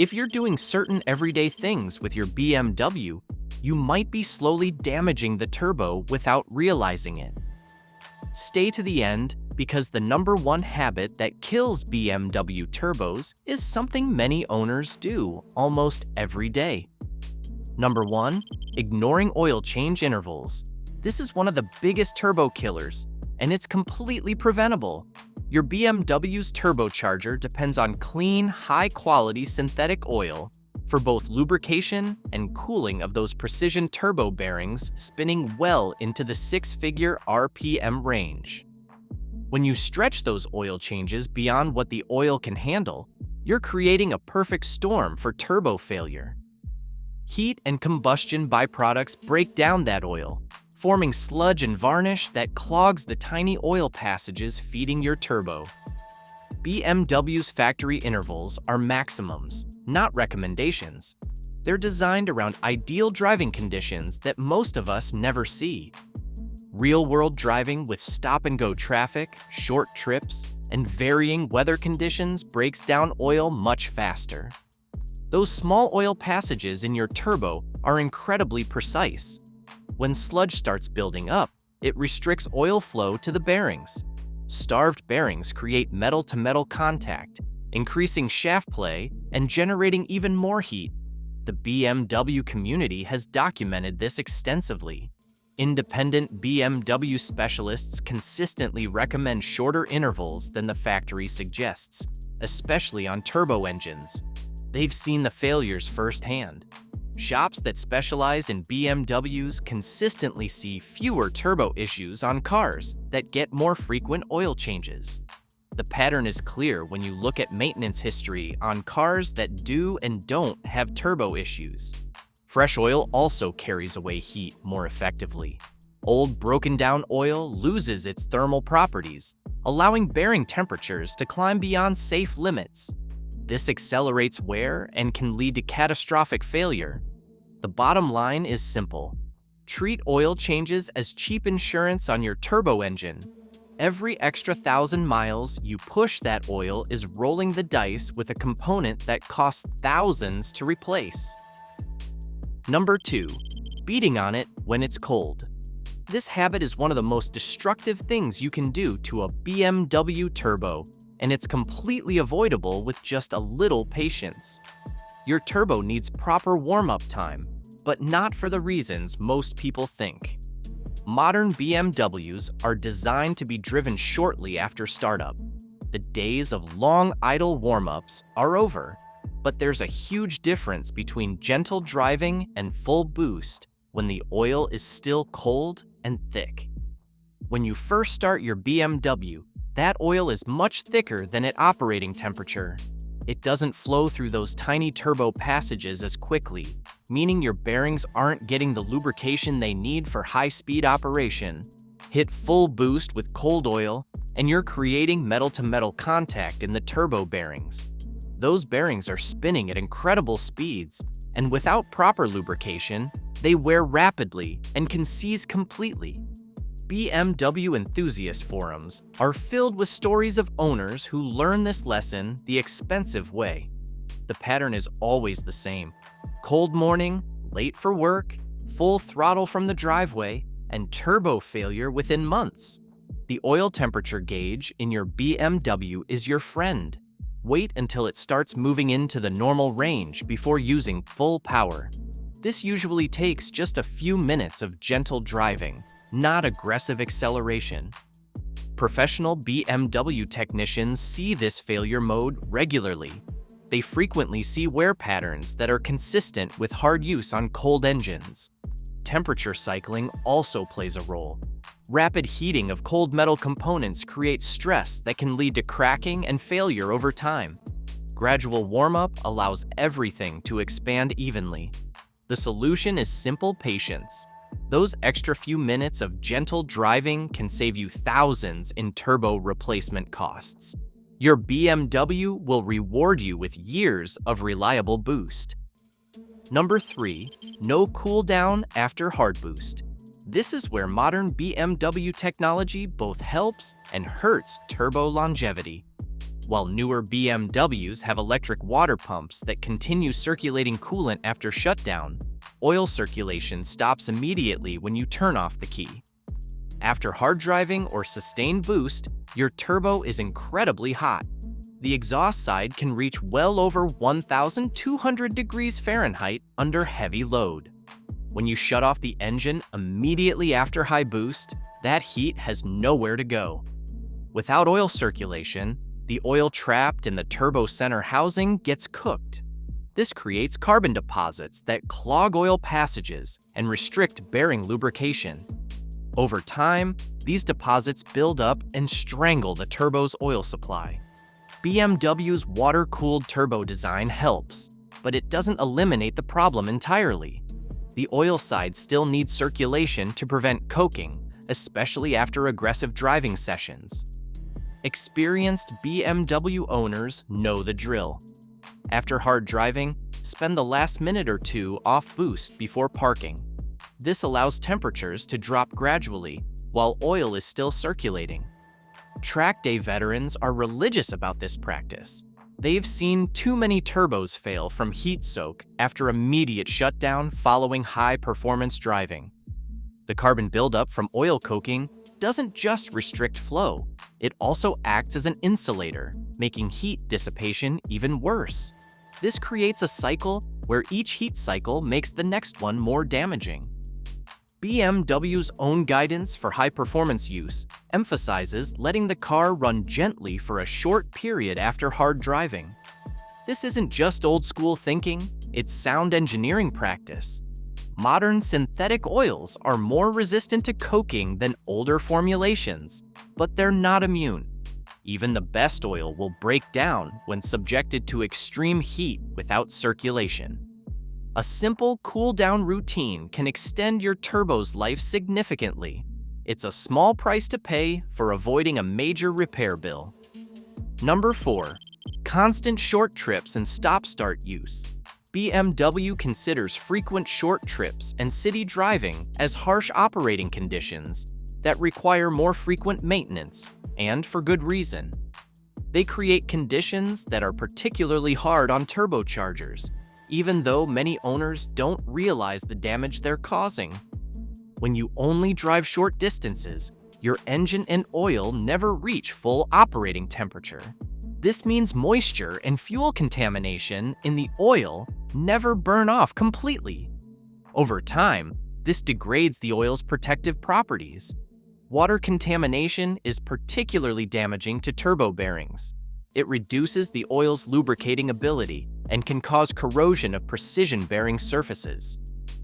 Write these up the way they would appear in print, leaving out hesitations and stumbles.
If you're doing certain everyday things with your BMW, you might be slowly damaging the turbo without realizing it. Stay to the end because the number one habit that kills BMW turbos is something many owners do almost every day. Number 1. Ignoring oil change intervals. This is one of the biggest turbo killers, and it's completely preventable. Your BMW's turbocharger depends on clean, high-quality synthetic oil for both lubrication and cooling of those precision turbo bearings spinning well into the six-figure RPM range. When you stretch those oil changes beyond what the oil can handle, you're creating a perfect storm for turbo failure. Heat and combustion byproducts break down that oil, forming sludge and varnish that clogs the tiny oil passages feeding your turbo. BMW's factory intervals are maximums, not recommendations. They're designed around ideal driving conditions that most of us never see. Real-world driving with stop-and-go traffic, short trips, and varying weather conditions breaks down oil much faster. Those small oil passages in your turbo are incredibly precise. When sludge starts building up, it restricts oil flow to the bearings. Starved bearings create metal-to-metal contact, increasing shaft play and generating even more heat. The BMW community has documented this extensively. Independent BMW specialists consistently recommend shorter intervals than the factory suggests, especially on turbo engines. They've seen the failures firsthand. Shops that specialize in BMWs consistently see fewer turbo issues on cars that get more frequent oil changes. The pattern is clear when you look at maintenance history on cars that do and don't have turbo issues. Fresh oil also carries away heat more effectively. Old, broken-down oil loses its thermal properties, allowing bearing temperatures to climb beyond safe limits. This accelerates wear and can lead to catastrophic failure. The bottom line is simple. Treat oil changes as cheap insurance on your turbo engine. Every extra 1,000 miles you push that oil is rolling the dice with a component that costs thousands to replace. Number 2. Beating on it when it's cold. This habit is one of the most destructive things you can do to a BMW turbo, and it's completely avoidable with just a little patience. Your turbo needs proper warm-up time, but not for the reasons most people think. Modern BMWs are designed to be driven shortly after startup. The days of long idle warm-ups are over, but there's a huge difference between gentle driving and full boost when the oil is still cold and thick. When you first start your BMW, that oil is much thicker than at operating temperature. It doesn't flow through those tiny turbo passages as quickly, meaning your bearings aren't getting the lubrication they need for high-speed operation. Hit full boost with cold oil, and you're creating metal-to-metal contact in the turbo bearings. Those bearings are spinning at incredible speeds, and without proper lubrication, they wear rapidly and can seize completely. BMW enthusiast forums are filled with stories of owners who learn this lesson the expensive way. The pattern is always the same. Cold morning, late for work, full throttle from the driveway, and turbo failure within months. The oil temperature gauge in your BMW is your friend. Wait until it starts moving into the normal range before using full power. This usually takes just a few minutes of gentle driving, not aggressive acceleration. Professional BMW technicians see this failure mode regularly. They frequently see wear patterns that are consistent with hard use on cold engines. Temperature cycling also plays a role. Rapid heating of cold metal components creates stress that can lead to cracking and failure over time. Gradual warm-up allows everything to expand evenly. The solution is simple patience. Those extra few minutes of gentle driving can save you thousands in turbo replacement costs. Your BMW will reward you with years of reliable boost. Number 3. No cool down after hard boost. This is where modern BMW technology both helps and hurts turbo longevity. While newer BMWs have electric water pumps that continue circulating coolant after shutdown, oil circulation stops immediately when you turn off the key. After hard driving or sustained boost, your turbo is incredibly hot. The exhaust side can reach well over 1,200 degrees Fahrenheit under heavy load. When you shut off the engine immediately after high boost, that heat has nowhere to go. Without oil circulation, the oil trapped in the turbo center housing gets cooked. This creates carbon deposits that clog oil passages and restrict bearing lubrication. Over time, these deposits build up and strangle the turbo's oil supply. BMW's water-cooled turbo design helps, but it doesn't eliminate the problem entirely. The oil side still needs circulation to prevent coking, especially after aggressive driving sessions. Experienced BMW owners know the drill. After hard driving, spend the last minute or two off boost before parking. This allows temperatures to drop gradually while oil is still circulating. Track day veterans are religious about this practice. They've seen too many turbos fail from heat soak after immediate shutdown following high-performance driving. The carbon buildup from oil coking doesn't just restrict flow, it also acts as an insulator, making heat dissipation even worse. This creates a cycle where each heat cycle makes the next one more damaging. BMW's own guidance for high-performance use emphasizes letting the car run gently for a short period after hard driving. This isn't just old-school thinking, it's sound engineering practice. Modern synthetic oils are more resistant to coking than older formulations, but they're not immune. Even the best oil will break down when subjected to extreme heat without circulation. A simple cool-down routine can extend your turbo's life significantly. It's a small price to pay for avoiding a major repair bill. Number 4. Constant short trips and stop-start use. BMW considers frequent short trips and city driving as harsh operating conditions that require more frequent maintenance, and for good reason. They create conditions that are particularly hard on turbochargers, even though many owners don't realize the damage they're causing. When you only drive short distances, your engine and oil never reach full operating temperature. This means moisture and fuel contamination in the oil never burn off completely. Over time, this degrades the oil's protective properties. Water contamination is particularly damaging to turbo bearings. It reduces the oil's lubricating ability and can cause corrosion of precision bearing surfaces.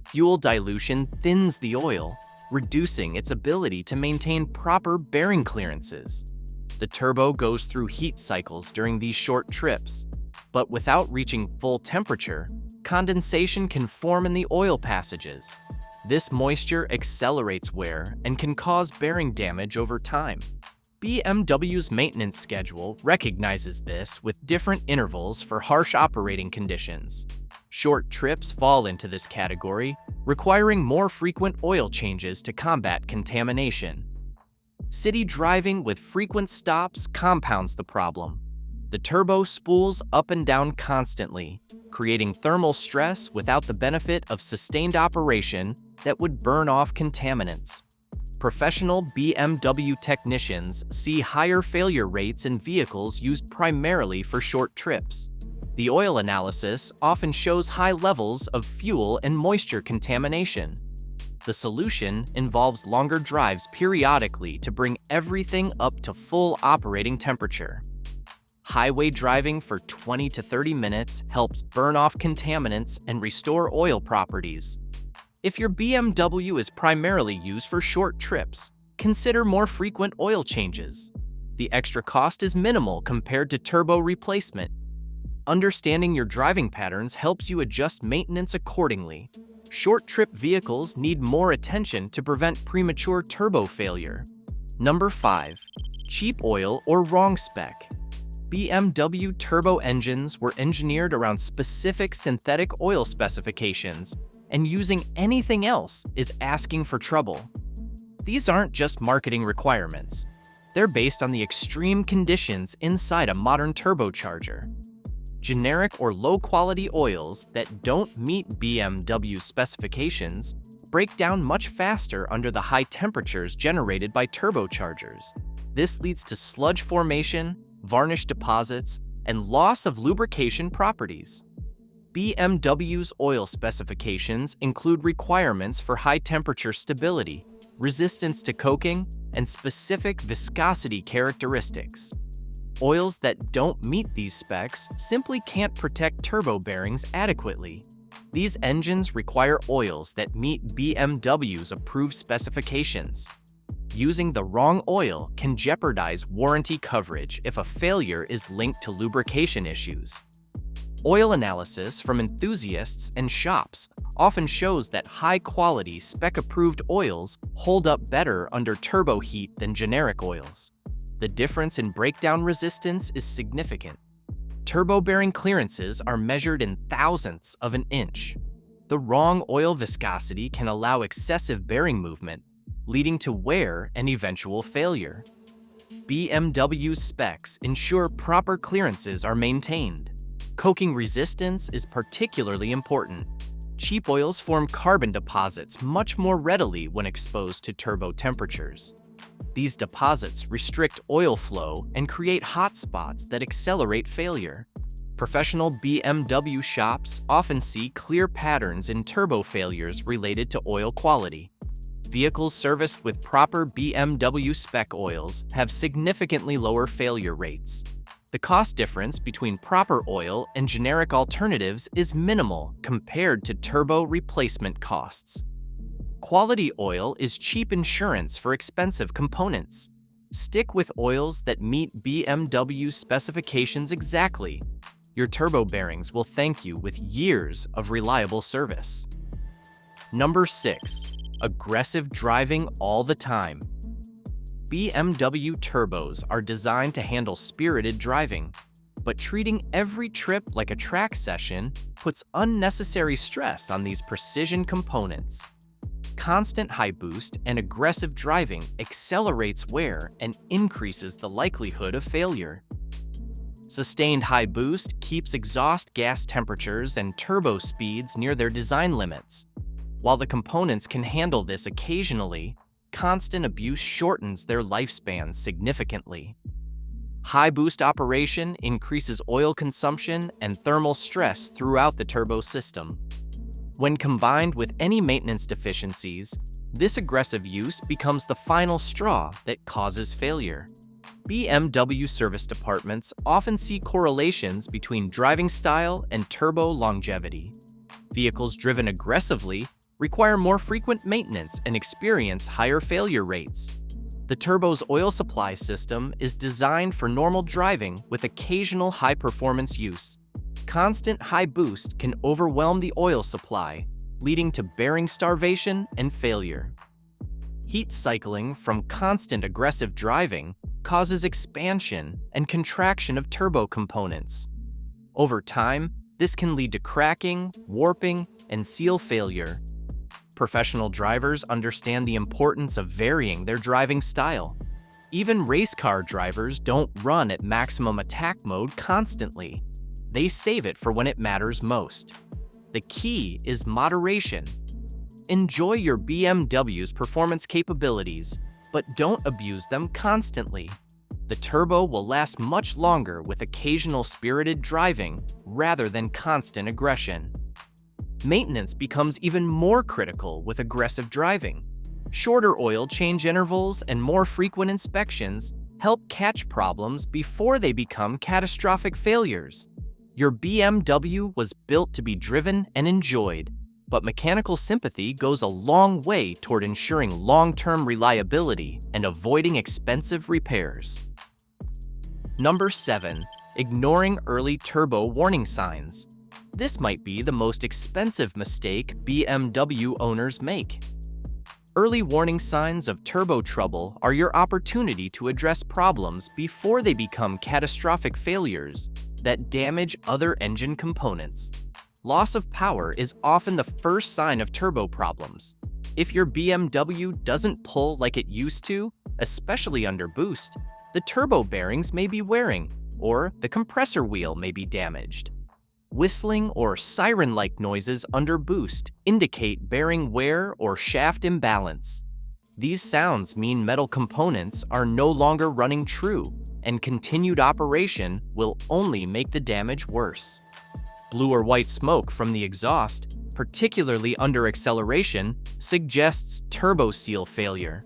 Fuel dilution thins the oil, reducing its ability to maintain proper bearing clearances. The turbo goes through heat cycles during these short trips, but without reaching full temperature, condensation can form in the oil passages. This moisture accelerates wear and can cause bearing damage over time. BMW's maintenance schedule recognizes this with different intervals for harsh operating conditions. Short trips fall into this category, requiring more frequent oil changes to combat contamination. City driving with frequent stops compounds the problem. The turbo spools up and down constantly, creating thermal stress without the benefit of sustained operation that would burn off contaminants. Professional BMW technicians see higher failure rates in vehicles used primarily for short trips. The oil analysis often shows high levels of fuel and moisture contamination. The solution involves longer drives periodically to bring everything up to full operating temperature. Highway driving for 20 to 30 minutes helps burn off contaminants and restore oil properties. If your BMW is primarily used for short trips, consider more frequent oil changes. The extra cost is minimal compared to turbo replacement. Understanding your driving patterns helps you adjust maintenance accordingly. Short trip vehicles need more attention to prevent premature turbo failure. Number 5. Cheap oil or wrong spec. BMW turbo engines were engineered around specific synthetic oil specifications, and using anything else is asking for trouble. These aren't just marketing requirements. They're based on the extreme conditions inside a modern turbocharger. Generic or low-quality oils that don't meet BMW specifications break down much faster under the high temperatures generated by turbochargers. This leads to sludge formation, varnish deposits, and loss of lubrication properties. BMW's oil specifications include requirements for high-temperature stability, resistance to coking, and specific viscosity characteristics. Oils that don't meet these specs simply can't protect turbo bearings adequately. These engines require oils that meet BMW's approved specifications. Using the wrong oil can jeopardize warranty coverage if a failure is linked to lubrication issues. Oil analysis from enthusiasts and shops often shows that high-quality spec-approved oils hold up better under turbo heat than generic oils. The difference in breakdown resistance is significant. Turbo bearing clearances are measured in thousandths of an inch. The wrong oil viscosity can allow excessive bearing movement, leading to wear and eventual failure. BMW's specs ensure proper clearances are maintained. Coking resistance is particularly important. Cheap oils form carbon deposits much more readily when exposed to turbo temperatures. These deposits restrict oil flow and create hot spots that accelerate failure. Professional BMW shops often see clear patterns in turbo failures related to oil quality. Vehicles serviced with proper BMW spec oils have significantly lower failure rates. The cost difference between proper oil and generic alternatives is minimal compared to turbo replacement costs. Quality oil is cheap insurance for expensive components. Stick with oils that meet BMW specifications exactly. Your turbo bearings will thank you with years of reliable service. Number 6. Aggressive driving all the time. BMW turbos are designed to handle spirited driving, but treating every trip like a track session puts unnecessary stress on these precision components. Constant high boost and aggressive driving accelerates wear and increases the likelihood of failure. Sustained high boost keeps exhaust gas temperatures and turbo speeds near their design limits. While the components can handle this occasionally, constant abuse shortens their lifespan significantly. High boost operation increases oil consumption and thermal stress throughout the turbo system. When combined with any maintenance deficiencies, this aggressive use becomes the final straw that causes failure. BMW service departments often see correlations between driving style and turbo longevity. Vehicles driven aggressively require more frequent maintenance and experience higher failure rates. The turbo's oil supply system is designed for normal driving with occasional high-performance use. Constant high boost can overwhelm the oil supply, leading to bearing starvation and failure. Heat cycling from constant aggressive driving causes expansion and contraction of turbo components. Over time, this can lead to cracking, warping, and seal failure. Professional drivers understand the importance of varying their driving style. Even race car drivers don't run at maximum attack mode constantly. They save it for when it matters most. The key is moderation. Enjoy your BMW's performance capabilities, but don't abuse them constantly. The turbo will last much longer with occasional spirited driving rather than constant aggression. Maintenance becomes even more critical with aggressive driving. Shorter oil change intervals and more frequent inspections help catch problems before they become catastrophic failures. Your BMW was built to be driven and enjoyed, but mechanical sympathy goes a long way toward ensuring long-term reliability and avoiding expensive repairs. Number 7. Ignoring early turbo warning signs. This might be the most expensive mistake BMW owners make. Early warning signs of turbo trouble are your opportunity to address problems before they become catastrophic failures that damage other engine components. Loss of power is often the first sign of turbo problems. If your BMW doesn't pull like it used to, especially under boost, the turbo bearings may be wearing, or the compressor wheel may be damaged. Whistling or siren-like noises under boost indicate bearing wear or shaft imbalance. These sounds mean metal components are no longer running true, and continued operation will only make the damage worse. Blue or white smoke from the exhaust, particularly under acceleration, suggests turbo seal failure.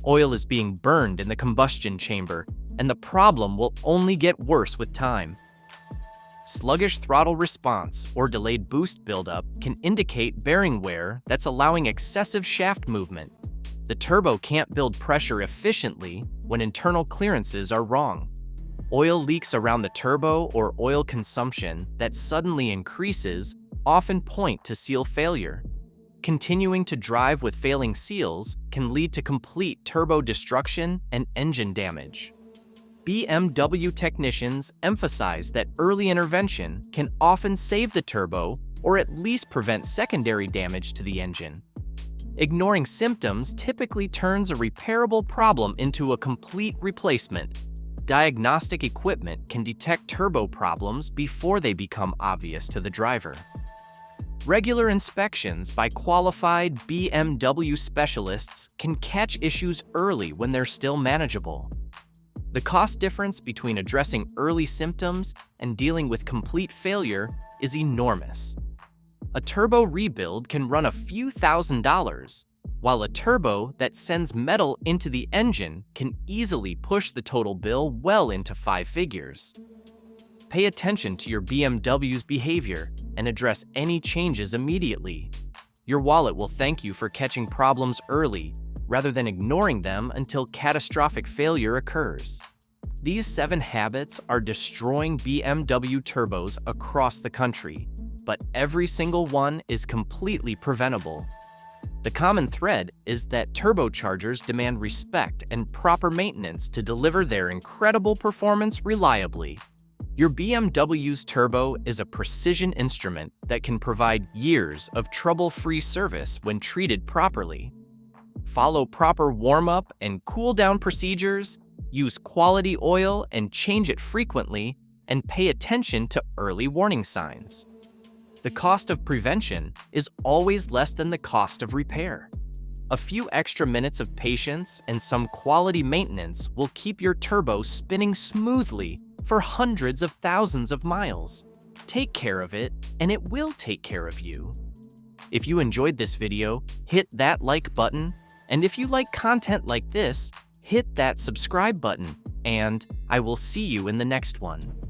Oil is being burned in the combustion chamber, and the problem will only get worse with time. Sluggish throttle response or delayed boost buildup can indicate bearing wear that's allowing excessive shaft movement. The turbo can't build pressure efficiently when internal clearances are wrong. Oil leaks around the turbo or oil consumption that suddenly increases often point to seal failure. Continuing to drive with failing seals can lead to complete turbo destruction and engine damage. BMW technicians emphasize that early intervention can often save the turbo or at least prevent secondary damage to the engine. Ignoring symptoms typically turns a repairable problem into a complete replacement. Diagnostic equipment can detect turbo problems before they become obvious to the driver. Regular inspections by qualified BMW specialists can catch issues early when they're still manageable. The cost difference between addressing early symptoms and dealing with complete failure is enormous. A turbo rebuild can run a few $1,000s, while a turbo that sends metal into the engine can easily push the total bill well into 5 figures. Pay attention to your BMW's behavior and address any changes immediately. Your wallet will thank you for catching problems early rather than ignoring them until catastrophic failure occurs. These 7 habits are destroying BMW turbos across the country, but every single one is completely preventable. The common thread is that turbochargers demand respect and proper maintenance to deliver their incredible performance reliably. Your BMW's turbo is a precision instrument that can provide years of trouble-free service when treated properly. Follow proper warm-up and cool-down procedures, use quality oil and change it frequently, and pay attention to early warning signs. The cost of prevention is always less than the cost of repair. A few extra minutes of patience and some quality maintenance will keep your turbo spinning smoothly for hundreds of thousands of miles. Take care of it, and it will take care of you. If you enjoyed this video, hit that like button, and if you like content like this, hit that subscribe button, and I will see you in the next one.